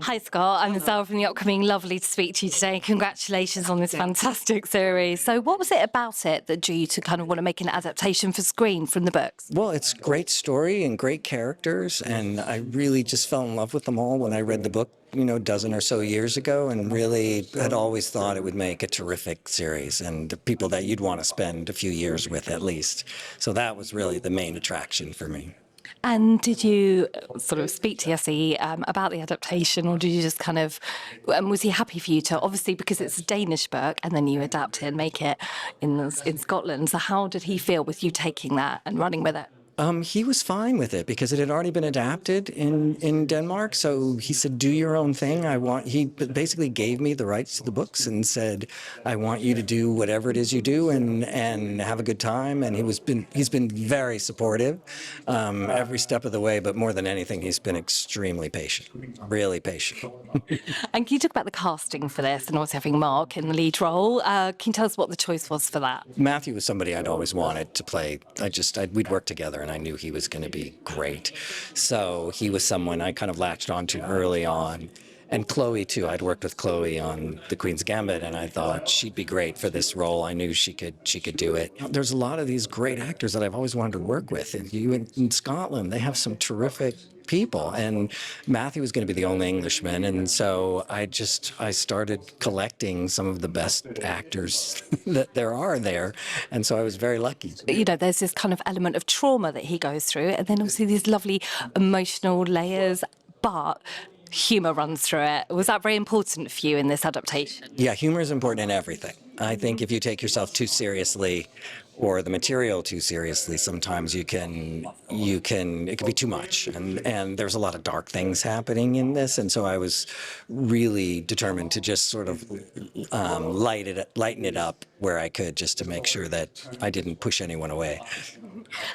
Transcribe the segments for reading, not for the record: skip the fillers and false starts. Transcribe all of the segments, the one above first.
Hi Scott, I'm Zara from the upcoming. Lovely to speak to you today. Congratulations on this fantastic series. So what was it about it that drew you to kind of want to make an adaptation for screen from the books? Well, it's a great story and great characters, and I really just fell in love with them all when I read the book, a dozen or so years ago, and really had always thought it would make a terrific series and the people that you'd want to spend a few years with at least. So that was really the main attraction for me. And did you sort of speak to Yossi about the adaptation, or did you just kind of, was he happy for you to, obviously because it's a Danish book and then you adapt it and make it in Scotland, so how did he feel with you taking that and running with it? He was fine with it because it had already been adapted in Denmark. So he said, "Do your own thing. He basically gave me the rights to the books and said, "I want you to do whatever it is you do and have a good time." And he's been very supportive every step of the way. But more than anything, he's been extremely patient, really patient. And can you talk about the casting for this, and obviously having Mark in the lead role? Can you tell us what the choice was for that? Matthew was somebody I'd always wanted to play. We'd worked together, and I knew he was going to be great. So he was someone I kind of latched onto early on. And Chloe, too. I'd worked with Chloe on The Queen's Gambit, and I thought she'd be great for this role. I knew she could do it. There's a lot of these great actors that I've always wanted to work with. And in Scotland, they have some terrific people, and Matthew was going to be the only Englishman, and so I started collecting some of the best actors that there are there, and so I was very lucky. There's this kind of element of trauma that he goes through, and then obviously these lovely emotional layers, but humour runs through it. Was that very important for you in this adaptation? Yeah, humor is important in everything. I think if you take yourself too seriously or the material too seriously, sometimes it can be too much. And there's a lot of dark things happening in this. And so I was really determined to just sort of lighten it up where I could, just to make sure that I didn't push anyone away.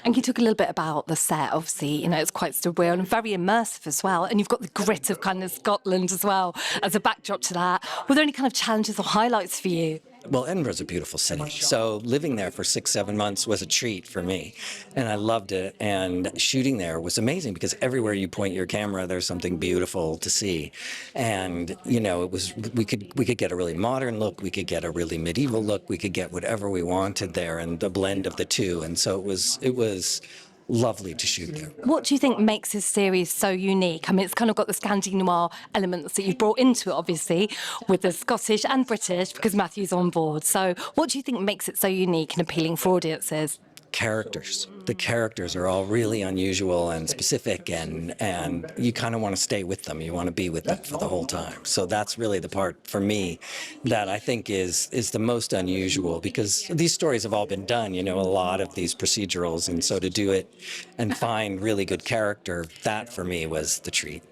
And you talk a little bit about the set. Obviously, it's quite surreal and very immersive as well. And you've got the grit of kind of Scotland as well as a backdrop to that. Were there any kind of challenges or highlights for you? Well, Edinburgh's a beautiful city, so living there for 6-7 months was a treat for me, and I loved it. And shooting there was amazing because everywhere you point your camera, there's something beautiful to see. And we could get a really modern look, we could get a really medieval look, we could get whatever we wanted there, and the blend of the two. And so it was lovely to shoot there. What do you think makes this series so unique? I mean, it's kind of got the Scandi noir elements that you've brought into it, obviously, with the Scottish and British, because Matthew's on board. So what do you think makes it so unique and appealing for audiences? Characters. The characters are all really unusual and specific, and you kind of want to stay with them. You want to be with them for the whole time. So that's really the part for me that I think is the most unusual, because these stories have all been done, a lot of these procedurals, and so to do it and find really good character, that for me was the treat.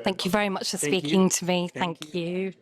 Thank you very much for speaking to me. Thank you.